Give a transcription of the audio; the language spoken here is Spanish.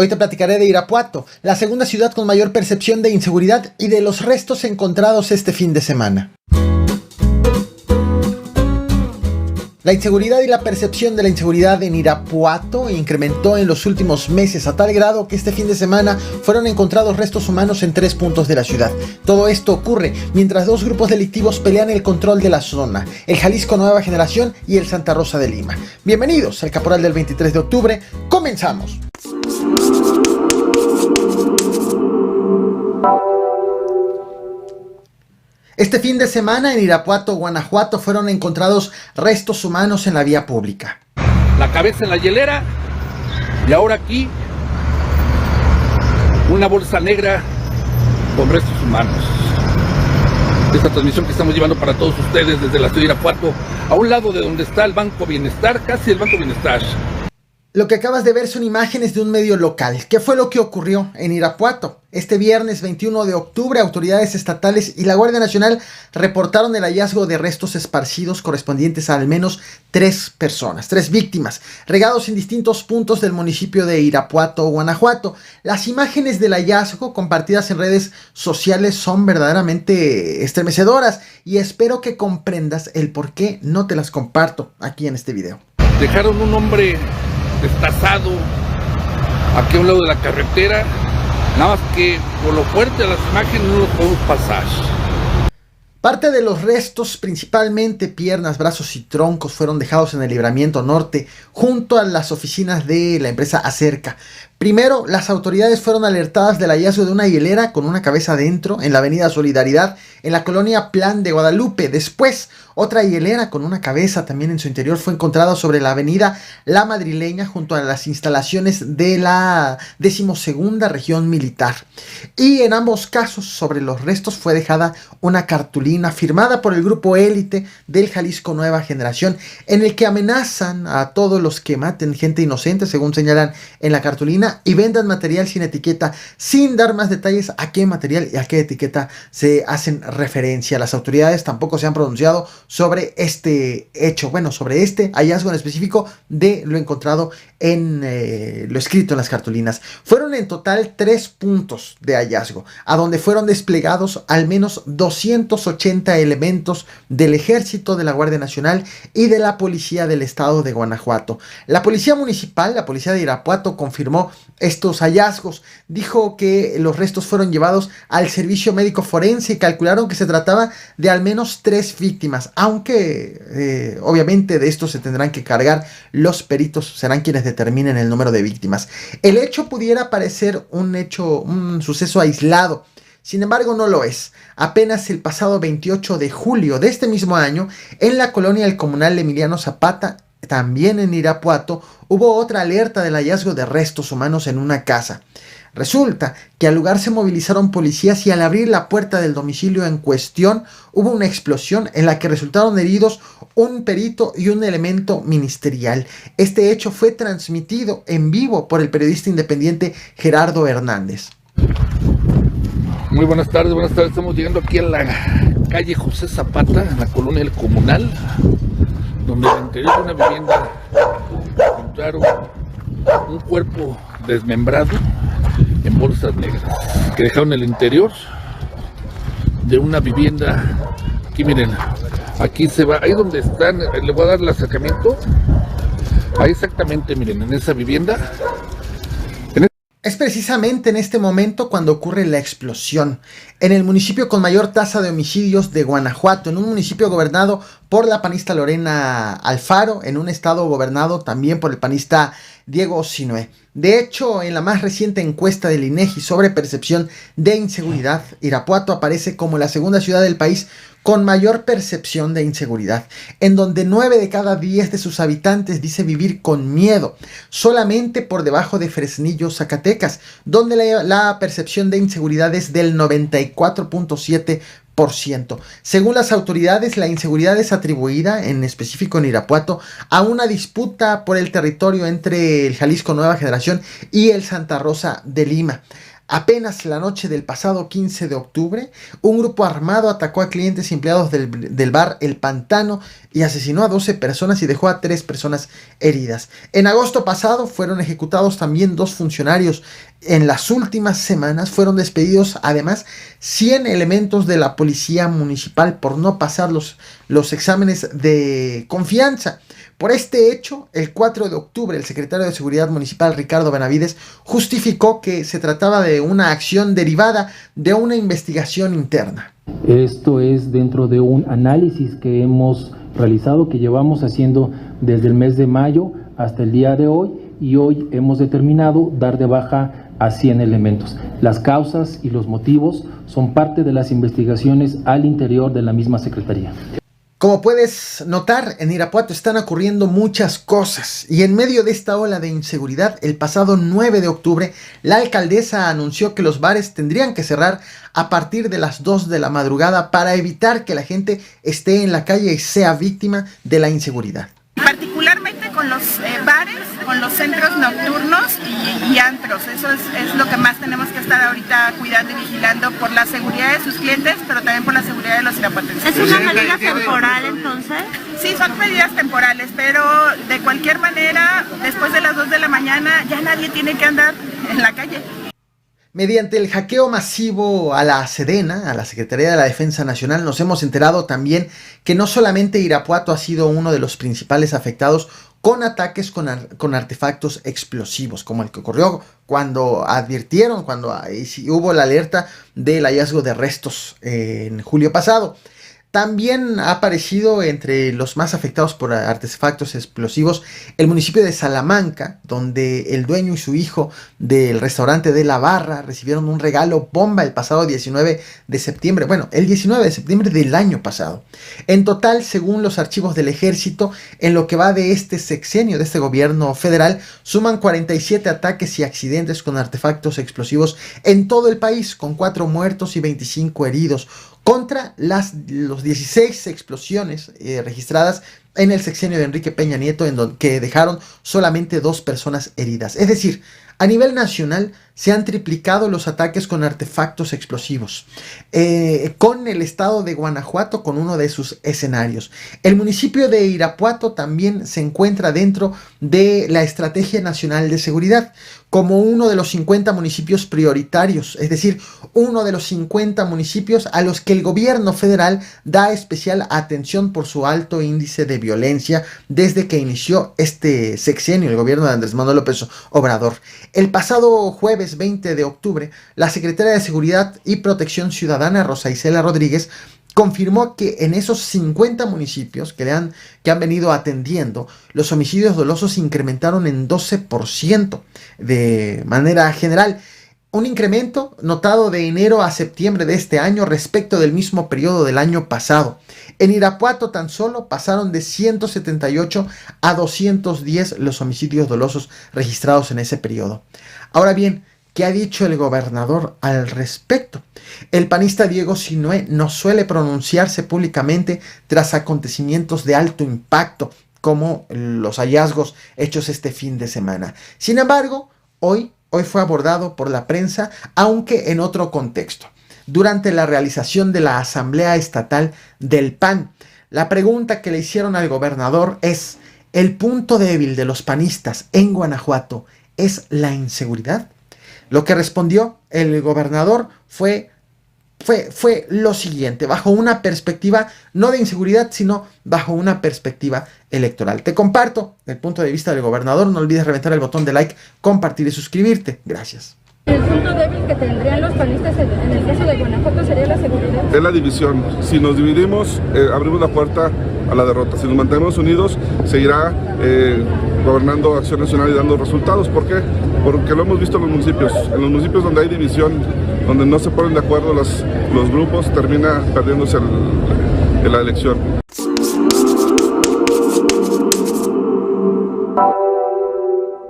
Hoy te platicaré de Irapuato, la segunda ciudad con mayor percepción de inseguridad y de los restos encontrados este fin de semana. La inseguridad y la percepción de la inseguridad en Irapuato incrementó en los últimos meses a tal grado que este fin de semana fueron encontrados restos humanos en 3 puntos de la ciudad. Todo esto ocurre mientras 2 grupos delictivos pelean el control de la zona, el Jalisco Nueva Generación y el Santa Rosa de Lima. Bienvenidos al Caporal del 23 de octubre, ¡comenzamos! Este fin de semana en Irapuato, Guanajuato, fueron encontrados restos humanos en la vía pública. La cabeza en la hielera y ahora aquí una bolsa negra con restos humanos. Esta transmisión que estamos llevando para todos ustedes desde la ciudad de Irapuato, a un lado de donde está el Banco Bienestar, casi el Banco Bienestar. Lo que acabas de ver son imágenes de un medio local. ¿Qué fue lo que ocurrió en Irapuato? Este viernes 21 de octubre, autoridades estatales y la Guardia Nacional reportaron el hallazgo de restos esparcidos correspondientes a al menos 3 personas, 3 víctimas, regados en distintos puntos del municipio de Irapuato, Guanajuato. Las imágenes del hallazgo compartidas en redes sociales son verdaderamente estremecedoras y espero que comprendas el por qué no te las comparto aquí en este video. Dejaron un hombre destazado aquí a un lado de la carretera, nada más que por lo fuerte de las imágenes no lo podemos pasar. Parte de los restos, principalmente piernas, brazos y troncos, fueron dejados en el Libramiento Norte junto a las oficinas de la empresa Acerca. Primero, las autoridades fueron alertadas del hallazgo de una hielera con una cabeza adentro en la avenida Solidaridad, en la colonia Plan de Guadalupe. Después, otra hielera con una cabeza también en su interior fue encontrada sobre la avenida La Madrileña junto a las instalaciones de la 12ª Región Militar. Y en ambos casos, sobre los restos fue dejada una cartulina firmada por el grupo élite del Jalisco Nueva Generación, en el que amenazan a todos los que maten gente inocente, según señalan en la cartulina, y vendan material sin etiqueta, sin dar más detalles a qué material y a qué etiqueta se hacen referencia. Las autoridades tampoco se han pronunciado sobre este hecho, sobre este hallazgo en específico de lo encontrado en lo escrito en las cartulinas. Fueron en total 3 puntos de hallazgo, a donde fueron desplegados al menos 280 elementos del Ejército, de la Guardia Nacional y de la Policía del Estado de Guanajuato. La Policía Municipal, la Policía de Irapuato, confirmó estos hallazgos. Dijo que los restos fueron llevados al servicio médico forense y calcularon que se trataba de al menos 3 víctimas, aunque obviamente de esto se tendrán que cargar los peritos, serán quienes determinen el número de víctimas. El hecho pudiera parecer un suceso aislado. Sin embargo, no lo es. Apenas el pasado 28 de julio de este mismo año, en la colonia El Comunal Emiliano Zapata, también en Irapuato, hubo otra alerta del hallazgo de restos humanos en una casa. Resulta que al lugar se movilizaron policías y al abrir la puerta del domicilio en cuestión hubo una explosión en la que resultaron heridos un perito y un elemento ministerial. Este hecho fue transmitido en vivo por el periodista independiente Gerardo Hernández. Muy buenas tardes. Estamos llegando aquí a la calle José Zapata, en la colonia El Comunal, donde en el interior de una vivienda encontraron un cuerpo desmembrado en bolsas negras que dejaron en el interior de una vivienda. Aquí miren, aquí se va, ahí donde están, le voy a dar el acercamiento, ahí exactamente, miren, en esa vivienda. Es precisamente en este momento cuando ocurre la explosión, en el municipio con mayor tasa de homicidios de Guanajuato, en un municipio gobernado por la panista Lorena Alfaro, en un estado gobernado también por el panista Diego Sinue. De hecho, en la más reciente encuesta del INEGI sobre percepción de inseguridad, Irapuato aparece como la segunda ciudad del país con mayor percepción de inseguridad, en donde 9 de cada 10 de sus habitantes dice vivir con miedo, solamente por debajo de Fresnillo, Zacatecas, donde la percepción de inseguridad es del 94.7%. Según las autoridades, la inseguridad es atribuida, en específico en Irapuato, a una disputa por el territorio entre el Jalisco Nueva Generación y el Santa Rosa de Lima. Apenas la noche del pasado 15 de octubre, un grupo armado atacó a clientes y empleados del bar El Pantano y asesinó a 12 personas y dejó a 3 personas heridas. En agosto pasado fueron ejecutados también 2 funcionarios. En las últimas semanas fueron despedidos además 100 elementos de la policía municipal por no pasar los exámenes de confianza. Por este hecho, el 4 de octubre, el secretario de Seguridad Municipal, Ricardo Benavides, justificó que se trataba de una acción derivada de una investigación interna. Esto es dentro de un análisis que hemos realizado, que llevamos haciendo desde el mes de mayo hasta el día de hoy, y hoy hemos determinado dar de baja a 100 elementos. Las causas y los motivos son parte de las investigaciones al interior de la misma Secretaría. Como puedes notar, en Irapuato están ocurriendo muchas cosas y en medio de esta ola de inseguridad, el pasado 9 de octubre, la alcaldesa anunció que los bares tendrían que cerrar a partir de las 2 de la madrugada para evitar que la gente esté en la calle y sea víctima de la inseguridad. Particularmente con los bares, con los centros nocturnos y antros. Eso es lo que más tenemos que estar ahorita cuidando y vigilando por la seguridad de sus clientes, pero también por la seguridad de los irapuatenses. ¿Es una medida temporal entonces? Sí, son medidas temporales, pero de cualquier manera, después de las 2 de la mañana ya nadie tiene que andar en la calle. Mediante el hackeo masivo a la Sedena, a la Secretaría de la Defensa Nacional, nos hemos enterado también que no solamente Irapuato ha sido uno de los principales afectados con ataques con artefactos explosivos, como el que ocurrió cuando hubo la alerta del hallazgo de restos en julio pasado. También ha aparecido entre los más afectados por artefactos explosivos el municipio de Salamanca, donde el dueño y su hijo del restaurante de La Barra recibieron un regalo bomba el pasado 19 de septiembre. Bueno, el 19 de septiembre del año pasado. En total, según los archivos del Ejército, en lo que va de este sexenio de este gobierno federal, suman 47 ataques y accidentes con artefactos explosivos en todo el país, con 4 muertos y 25 heridos, contra los 16 explosiones registradas en el sexenio de Enrique Peña Nieto, que dejaron solamente 2 personas heridas. Es decir, a nivel nacional se han triplicado los ataques con artefactos explosivos, con el estado de Guanajuato con uno de sus escenarios. El municipio de Irapuato también se encuentra dentro de la Estrategia Nacional de Seguridad como uno de los 50 municipios prioritarios, es decir, uno de los 50 municipios a los que el gobierno federal da especial atención por su alto índice de violencia desde que inició este sexenio, el gobierno de Andrés Manuel López Obrador. El pasado jueves 20 de octubre, la secretaria de Seguridad y Protección Ciudadana, Rosa Isela Rodríguez, confirmó que en esos 50 municipios que han venido atendiendo, los homicidios dolosos se incrementaron en 12% de manera general. Un incremento notado de enero a septiembre de este año respecto del mismo periodo del año pasado. En Irapuato tan solo pasaron de 178 a 210 los homicidios dolosos registrados en ese periodo. Ahora bien, ¿qué ha dicho el gobernador al respecto? El panista Diego Sinue no suele pronunciarse públicamente tras acontecimientos de alto impacto, como los hallazgos hechos este fin de semana. Sin embargo, hoy fue abordado por la prensa, aunque en otro contexto. Durante la realización de la Asamblea Estatal del PAN, la pregunta que le hicieron al gobernador es: ¿el punto débil de los panistas en Guanajuato es la inseguridad? Lo que respondió el gobernador fue lo siguiente, bajo una perspectiva no de inseguridad, sino bajo una perspectiva electoral. Te comparto el punto de vista del gobernador. No olvides reventar el botón de like, compartir y suscribirte. Gracias. El punto débil que tendrían los panistas en el caso de Guanajuato sería la seguridad. Es la división. Si nos dividimos, abrimos la puerta a la derrota. Si nos mantenemos unidos, seguirá gobernando Acción Nacional y dando resultados. ¿Por qué? Porque lo hemos visto en los municipios. En los municipios donde hay división, donde no se ponen de acuerdo los grupos, termina perdiéndose la elección.